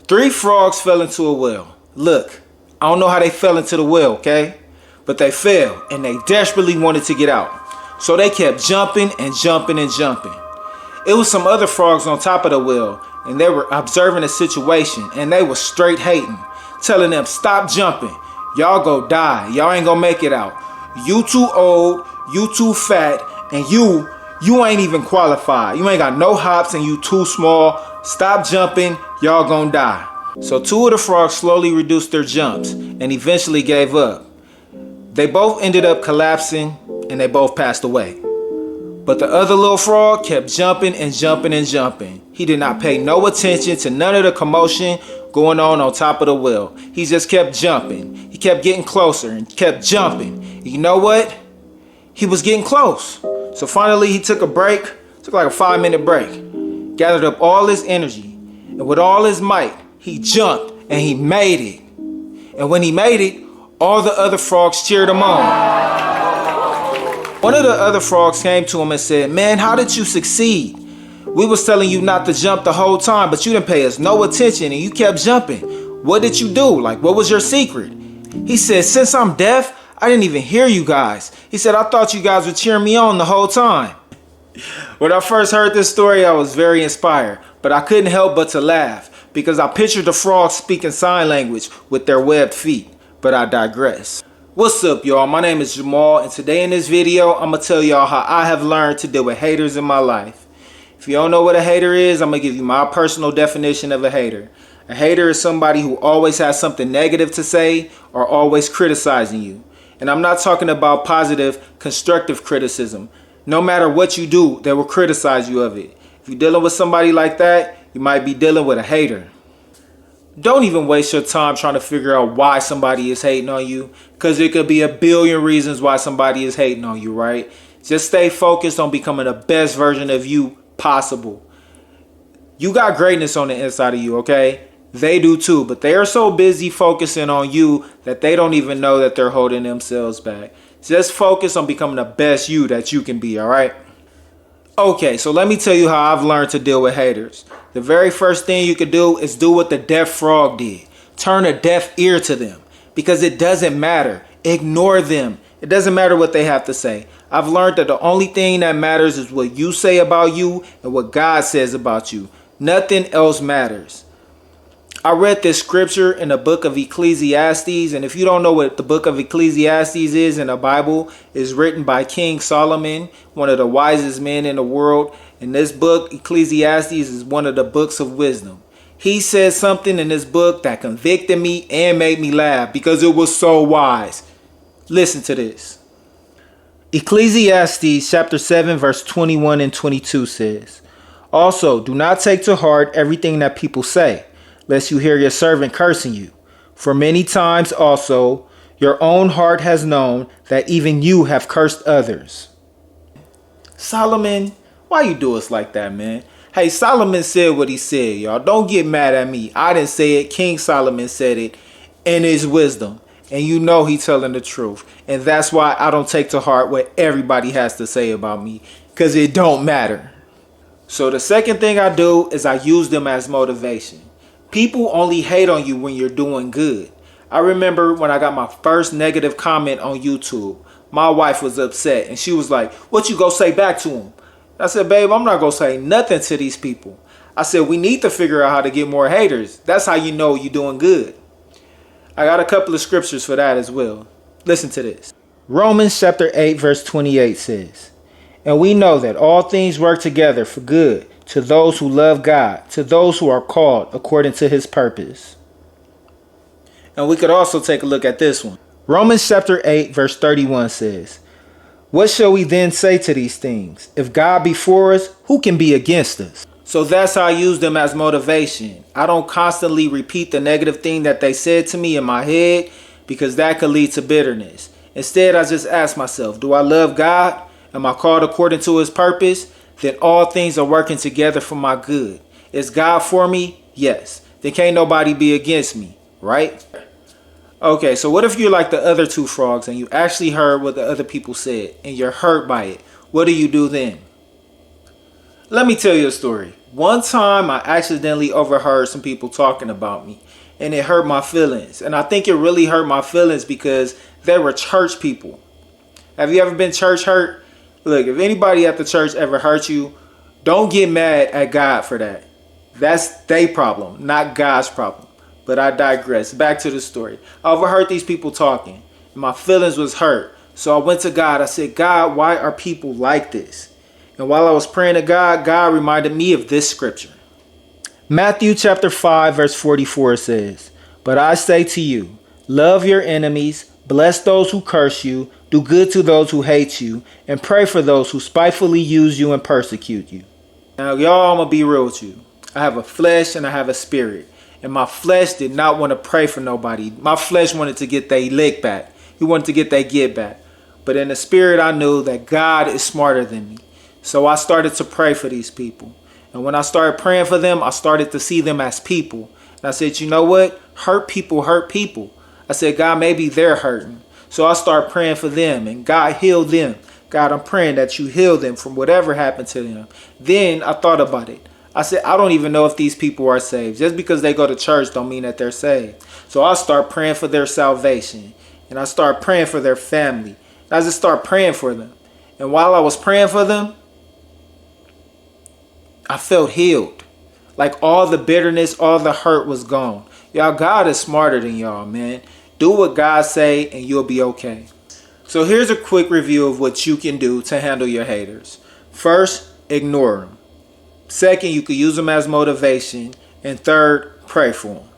Three frogs fell into a well. Look, I don't know how they fell into the well, okay? But they fell and they desperately wanted to get out. So they kept jumping and jumping and jumping. It was some other frogs on top of the well and they were observing the situation and they were straight hating, telling them, stop jumping. Y'all go die. Y'all ain't gonna make it out. You too old, you too fat, and you ain't even qualified. You ain't got no hops and you too small. Stop jumping, y'all gonna die. So two of the frogs slowly reduced their jumps and eventually gave up. They both ended up collapsing and they both passed away. But the other little frog kept jumping and jumping and jumping. He did not pay no attention to none of the commotion going on top of the well. He just kept jumping. He kept getting closer and kept jumping. And you know what? He was getting close. So finally he took a break, took like a 5-minute break, gathered up all his energy, and with all his might, he jumped and he made it. And when he made it, all the other frogs cheered him on. One of the other frogs came to him and said, man, how did you succeed? We was telling you not to jump the whole time, but you didn't pay us no attention and you kept jumping. What did you do? Like, what was your secret? He said, since I'm deaf, I didn't even hear you guys. He said, I thought you guys were cheering me on the whole time. When I first heard this story, I was very inspired, but I couldn't help but to laugh because I pictured the frogs speaking sign language with their webbed feet, but I digress. What's up, y'all? My name is Jamal, and today in this video, I'm going to tell y'all how I have learned to deal with haters in my life. If you don't know what a hater is, I'm going to give you my personal definition of a hater. A hater is somebody who always has something negative to say or always criticizing you. And I'm not talking about positive, constructive criticism. No matter what you do, they will criticize you of it. If you're dealing with somebody like that, you might be dealing with a hater. Don't even waste your time trying to figure out why somebody is hating on you, because there could be a billion reasons why somebody is hating on you, right? Just stay focused on becoming the best version of you possible. You got greatness on the inside of you, okay? They do too, but they are so busy focusing on you that they don't even know that they're holding themselves back. Just focus on becoming the best you that you can be, all right? Okay, so let me tell you how I've learned to deal with haters. The very first thing you could do is do what the deaf frog did. Turn a deaf ear to them, because it doesn't matter. Ignore them. It doesn't matter what they have to say. I've learned that the only thing that matters is what you say about you and what God says about you. Nothing else matters. I read this scripture in the book of Ecclesiastes, and if you don't know what the book of Ecclesiastes is in the Bible, it's written by King Solomon, one of the wisest men in the world. And this book, Ecclesiastes, is one of the books of wisdom. He said something in this book that convicted me and made me laugh because it was so wise. Listen to this. Ecclesiastes chapter 7 verse 21 and 22 says, also, do not take to heart everything that people say, lest you hear your servant cursing you. For many times also your own heart has known that even you have cursed others. Solomon, why you do us like that, man? Hey, Solomon said what he said, y'all. Don't get mad at me. I didn't say it. King Solomon said it in his wisdom. And you know he's telling the truth. And that's why I don't take to heart what everybody has to say about me, because it don't matter. So the second thing I do is I use them as motivation. People only hate on you when you're doing good. I remember when I got my first negative comment on YouTube, my wife was upset and she was like, what you go say back to him? I said, babe, I'm not going to say nothing to these people. I said, we need to figure out how to get more haters. That's how you know you're doing good. I got a couple of scriptures for that as well. Listen to this. Romans chapter 8 verse 28 says, and we know that all things work together for good to those who love God, to those who are called according to his purpose. And we could also take a look at this one. Romans chapter 8 verse 31 says, what shall we then say to these things? If God be for us, who can be against us? So that's how I use them as motivation. I don't constantly repeat the negative thing that they said to me in my head, because that could lead to bitterness. Instead, I just ask myself, do I love God? Am I called according to his purpose? Then all things are working together for my good. Is God for me? Yes. Then can't nobody be against me, right? Okay, so what if you're like the other two frogs and you actually heard what the other people said and you're hurt by it? What do you do then? Let me tell you a story. One time I accidentally overheard some people talking about me, and it hurt my feelings. And I think it really hurt my feelings because they were church people. Have you ever been church hurt? Look, if anybody at the church ever hurt you, don't get mad at God for that. That's their problem, not God's problem. But I digress. Back to the story. I overheard these people talking, and my feelings was hurt. So I went to God. I said, God, why are people like this? And while I was praying to God, God reminded me of this scripture. Matthew chapter 5, verse 44 says, "But I say to you, love your enemies, bless those who curse you, do good to those who hate you, and pray for those who spitefully use you and persecute you." Now, y'all, I'm going to be real with you. I have a flesh and I have a spirit. And my flesh did not want to pray for nobody. My flesh wanted to get their lick back. He wanted to get their get back. But in the spirit, I knew that God is smarter than me. So I started to pray for these people. And when I started praying for them, I started to see them as people. And I said, you know what? Hurt people hurt people. I said, God, maybe they're hurting. So I started praying for them, and God healed them. God, I'm praying that you heal them from whatever happened to them. Then I thought about it. I said, I don't even know if these people are saved. Just because they go to church don't mean that they're saved. So I start praying for their salvation. And I start praying for their family. And I just start praying for them. And while I was praying for them, I felt healed. Like all the bitterness, all the hurt was gone. Y'all, God is smarter than y'all, man. Do what God say and you'll be okay. So here's a quick review of what you can do to handle your haters. First, ignore them. Second, you could use them as motivation. And third, pray for them.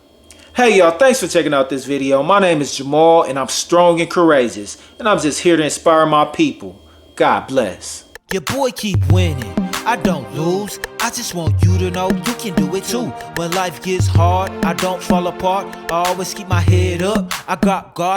Hey y'all, thanks for checking out this video. My name is Jamal and I'm strong and courageous. And I'm just here to inspire my people. God bless. Your boy keep winning, I don't lose. I just want you to know you can do it too. When life gets hard, I don't fall apart. I always keep my head up, I got God.